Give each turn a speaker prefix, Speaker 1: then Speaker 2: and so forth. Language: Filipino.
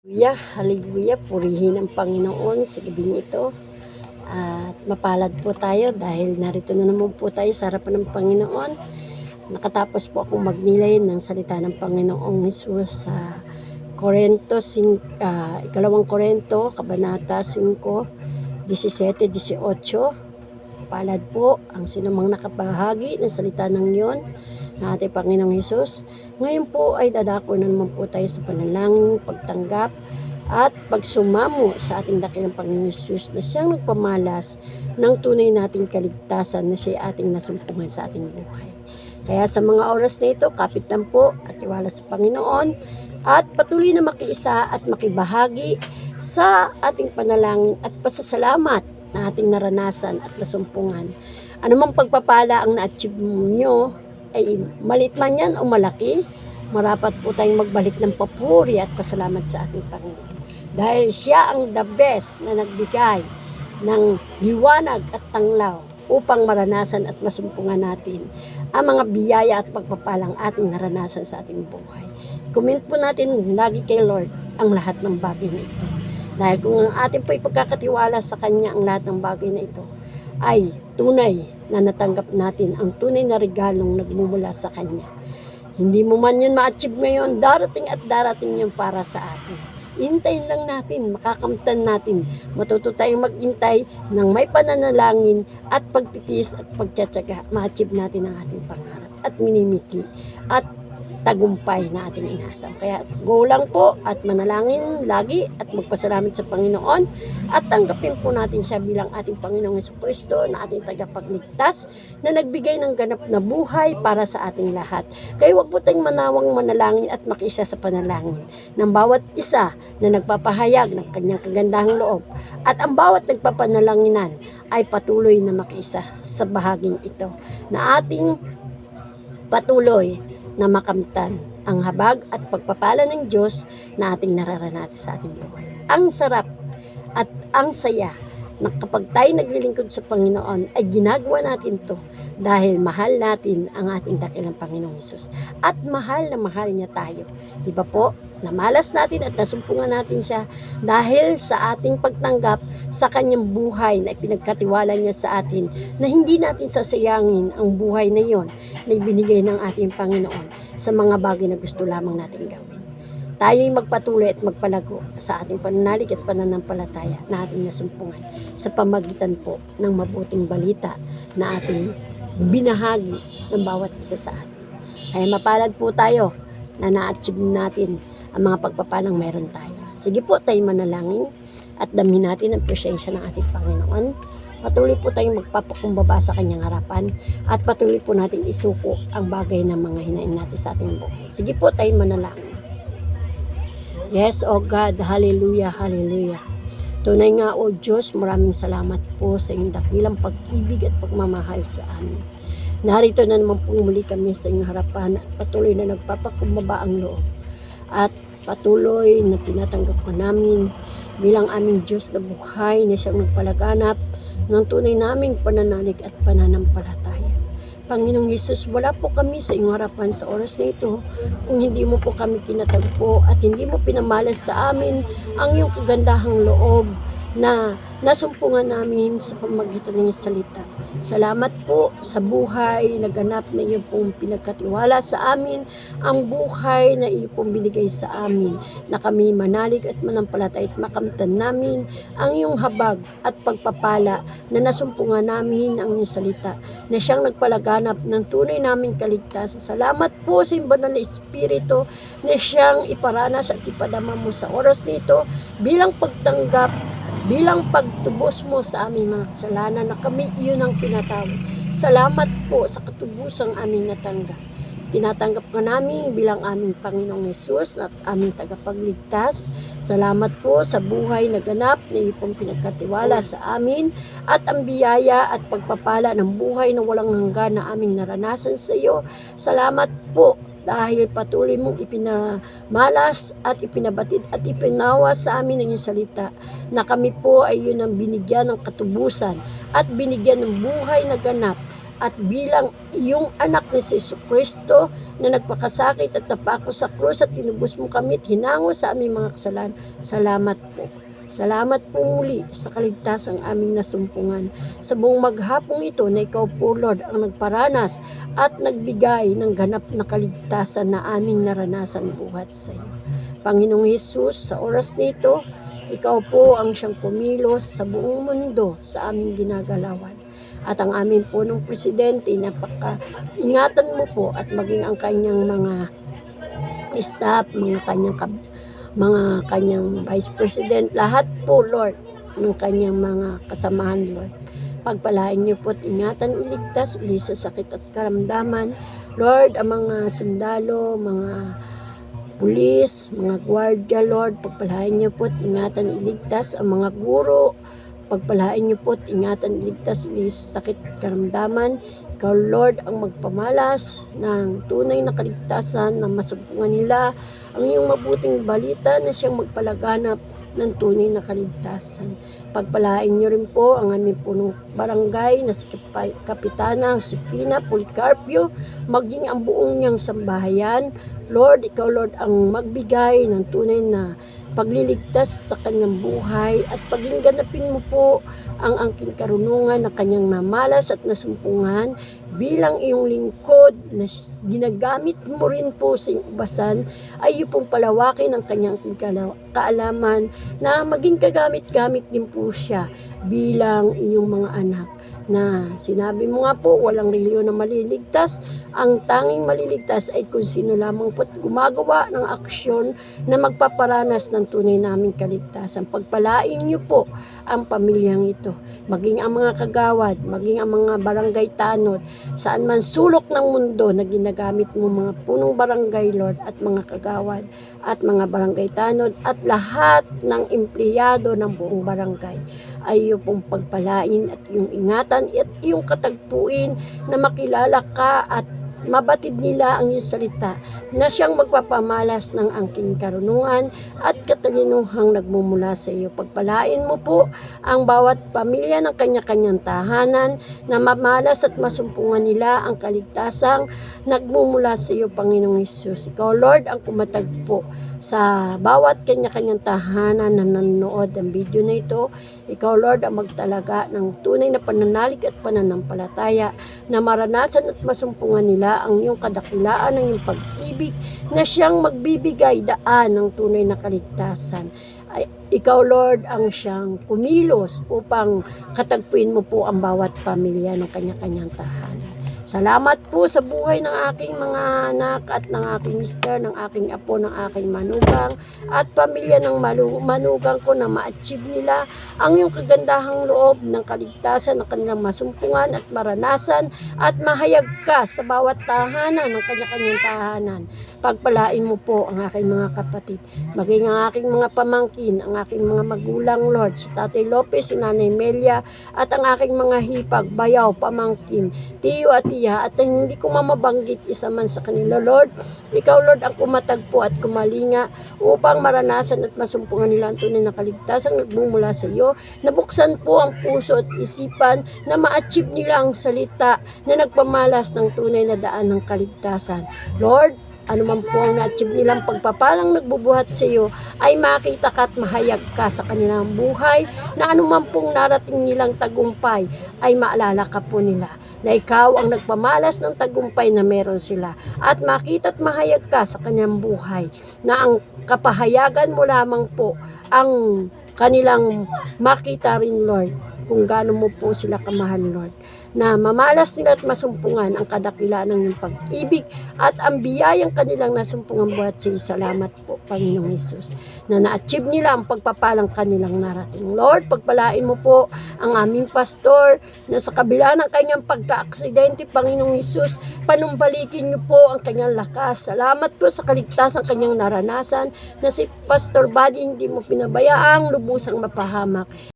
Speaker 1: Hallelujah, purihin ang Panginoon sa gabing ito. At mapalad po tayo dahil narito na naman po tayo sa harapan ng Panginoon. Nakatapos po akong magnilay ng salita ng Panginoong Hesus sa ikalawang Korinto, Kabanata 5, 17, 18. Palad po ang sinumang nakabahagi ng salita ng iyon na ating Panginoong Hesus. Ngayon po ay dadako na naman po tayo sa panalangin, pagtanggap at pagsumamo sa ating dakilang Panginoong Hesus na siyang nagpamalas ng tunay nating kaligtasan na siya ating nasumpungan sa ating buhay. Kaya sa mga oras na ito, kapit lang po at tiwala sa Panginoon at patuloy na makiisa at makibahagi sa ating panalangin at pasasalamat na ating naranasan at nasumpungan. Anumang pagpapala ang na-achieve nyo, ay malit man yan o malaki, marapat po tayong magbalik ng papuri at pasalamat sa ating Panginoon. Dahil siya ang the best na nagbigay ng liwanag at tanglaw upang maranasan at masumpungan natin ang mga biyaya at pagpapalang ating naranasan sa ating buhay. Comment po natin lagi kay Lord ang lahat ng bagay na ito. Dahil kung ang ating po ipagkakatiwala sa Kanya ang lahat ng bagay na ito, ay tunay na natanggap natin ang tunay na regalong nagmumula sa Kanya. Hindi mo man yun ma-achieve ngayon, darating at darating yun para sa atin. Hintayin lang natin, makakamtan natin, matuto tayong maghintay ng may pananalangin at pagtitiis at pagtsatsaga, ma-achieve natin ang ating pangarap at minimiti at tagumpay na ating inasam. Kaya go lang po at manalangin lagi at magpasalamat sa Panginoon at tanggapin po natin siya bilang ating Panginoong Jesucristo na ating tagapagligtas na nagbigay ng ganap na buhay para sa ating lahat. Kaya huwag po tayong manawang manalangin at makiisa sa panalangin ng bawat isa na nagpapahayag ng kanyang kagandahang loob at ang bawat nagpapanalanginan ay patuloy na makiisa sa bahaging ito na ating patuloy na makamtan ang habag at pagpapala ng Diyos na ating nararanasan sa ating buhay. Ang sarap at ang saya na kapag tayo naglilingkod sa Panginoon ay ginagawa natin to dahil mahal natin ang ating dakilang Panginoong Hesus at mahal na mahal niya tayo. Di ba po? Namalas natin at nasumpungan natin siya dahil sa ating pagtanggap sa kanyang buhay na ipinagkatiwala niya sa atin na hindi natin sasayangin ang buhay na iyon na ibinigay ng ating Panginoon sa mga bagay na gusto lamang natin gawin. Tayo'y magpatuloy at magpalago sa ating pananalig at pananampalataya na ating nasumpungan sa pamagitan po ng mabuting balita na ating binahagi ng bawat isa sa atin. Kaya mapalad po tayo na na-achieve natin ang mga pagpapalang meron tayo. Sige po tayo manalangin at damhin natin ang presensya ng ating Panginoon. Patuloy po tayong magpapakumbaba sa kanyang harapan at patuloy po natin isuko ang bagay ng mga hinaing natin sa ating buhay. Sige po tayo manalangin. Yes, O God, hallelujah, hallelujah. Tunay nga, O Diyos, maraming salamat po sa iyong dakilang pag-ibig at pagmamahal sa amin. Narito na naman po muli kami sa iyong harapan at patuloy na nagpapakumbaba ang loob. At patuloy na tinatanggap ka namin bilang aming Diyos na buhay na siyang nagpalaganap ng tunay naming pananalig at pananampalataya. Panginoong Hesus, wala po kami sa iyong harapan sa oras na ito kung hindi mo po kami kinatagpo at hindi mo pinamalas sa amin ang iyong kagandahang loob na nasumpungan namin sa pamagitan ng iyong salita. Salamat po sa buhay na ganap na iyo pong pinagkatiwala sa amin, ang buhay na iyo pong binigay sa amin, na kami manalig at manampalataya at makamtan namin ang iyong habag at pagpapala na nasumpungan namin ang iyong salita, na siyang nagpalaganap ng tunay naming kaligtasan. Salamat po sa iyong banal na Espiritu na siyang iparanas at ipadama mo sa oras nito bilang pagtanggap, bilang pagtubos mo sa aming mga kasalanan na kami iyon ang pinatawad. Salamat po sa katubusang aming natanggap. Tinatanggap ka namin bilang aming Panginoong Hesus at aming tagapagligtas. Salamat po sa buhay na ganap na iyong pinagkatiwala sa amin at ang biyaya at pagpapala ng buhay na walang hanggan na aming naranasan sa iyo. Salamat po dahil patuloy mong ipinamalas at ipinabatid at ipinawa sa amin ang iyong salita na kami po ay yun ang binigyan ng katubusan at binigyan ng buhay na ganap at bilang iyong anak ni Jesucristo na nagpakasakit at napako sa krus at tinubos mo kami at hinango sa aming mga kasalanan. Salamat po. Salamat po muli sa kaligtasang aming nasumpungan. Sa buong maghapong ito na ikaw po, Lord, ang nagparanas at nagbigay ng ganap na kaligtasan na aming naranasan buhat sa iyo. Panginoong Hesus, sa oras nito, ikaw po ang siyang kumilos sa buong mundo sa aming ginagalawan. At ang aming punong presidente, ingatan mo po at maging ang kanyang mga staff, mga kanyang vice president, lahat po, Lord, ng kanyang mga kasamahan, Lord. Pagpalain niyo po at ingatan, iligtas, ilisa sakit at karamdaman. Lord, ang mga sundalo, mga pulis, mga gwardiya, Lord, pagpalain niyo po at ingatan, iligtas ang mga guro. Pagpalain niyo po at ingatan, iligtas, ilisa sakit at karamdaman. Ikaw, Lord, ang magpamalas ng tunay na kaligtasan na masumpungan nila ang iyong mabuting balita na siyang magpalaganap ng tunay na kaligtasan. Pagpalain niyo rin po ang aming punong barangay na si Kapitana Josefina Policarpio, maging ang buong niyang sambahayan. Lord, ikaw, Lord, ang magbigay ng tunay na pagliligtas sa kanyang buhay at paging ganapin mo po ang angking karunungan na kanyang namalas at nasumpungan bilang iyong lingkod na ginagamit mo rin po sa iyong ubasan, ay iyo pong palawakin ang kanyang kaalaman na maging kagamit-gamit din po siya bilang iyong mga anak. Na sinabi mo nga po, walang reliyon na maliligtas. Ang tanging maliligtas ay kung sino lamang po gumagawa ng aksyon na magpaparanas ng tunay naming kaligtasan. Pagpalain niyo po ang pamilyang ito, maging ang mga kagawad, maging ang mga barangay tanod, saan man sulok ng mundo na ginagamit mo mga punong barangay, Lord, at mga kagawad at mga barangay tanod at lahat ng empleyado ng buong barangay, ay iyo pong pagpalain at iyong ingatan at iyong katagpuin na makilala ka at mabatid nila ang iyong salita na siyang magpapamalas ng angking karunungan at katalinuhang nagmumula sa iyo. Pagpalain mo po ang bawat pamilya ng kanya-kanyang tahanan na mamalas at masumpungan nila ang kaligtasang nagmumula sa iyo, Panginoong Hesus. Ikaw, Lord, ang kumatagpo sa bawat kanya-kanyang tahanan na nanonood ng video na ito. Ikaw, Lord, ang magtalaga ng tunay na pananalig at pananampalataya na maranasan at masumpungan nila ang iyong kadakilaan, ng iyong pag-ibig na siyang magbibigay daan ng tunay na kaligtasan. Ikaw, Lord, ang siyang kumilos upang katagpuin mo po ang bawat pamilya ng kanya-kanyang tahanan. Salamat po sa buhay ng aking mga anak at ng aking mister, ng aking apo, ng aking manugang at pamilya ng manugang ko na ma-achieve nila ang iyong kagandahang loob ng kaligtasan ng kanilang masumpungan at maranasan at mahayag ka sa bawat tahanan ng kanya-kanyang tahanan. Pagpalain mo po ang aking mga kapatid, maging ang aking mga pamangkin, ang aking mga magulang, Lord, si Tatay Lopez, si Nanay Melia at ang aking mga hipag, bayaw, pamangkin, tiyo at at hindi ko mamabanggit isa man sa kanila, Lord. Ikaw, Lord, ang kumatagpo at kumalinga upang maranasan at masumpungan nila ang tunay na kaligtasan nagmumula sa iyo. Nabuksan po ang puso at isipan na ma-achieve nila ang salita na nagpamalas ng tunay na daan ng kaligtasan. Lord, anuman po ang na-achieve nilang pagpapalang nagbubuhat sa iyo, ay makita ka at mahayag ka sa kanilang buhay, na anuman pong narating nilang tagumpay, ay maalala ka po nila, na ikaw ang nagpamalas ng tagumpay na meron sila, at makita at mahayag ka sa kanilang buhay, na ang kapahayagan mo lamang po ang kanilang makita rin, Lord, kung gaano mo po sila kamahal, Lord, na mamalas nila at masumpungan ang kadakilaan ng iyong pag-ibig at ang biyayang kanilang nasumpungan buhat sa iyo. Salamat po, Panginoong Hesus, na na-achieve nila ang pagpapalang kanilang narating. Lord, pagpalain mo po ang aming pastor na sa kabila ng kanyang pagka-aksidente, Panginoong Hesus, panumbalikin niyo po ang kanyang lakas. Salamat po sa kaligtasan kanyang naranasan, na si Pastor Buddy hindi mo pinabayaang lubusang mapahamak.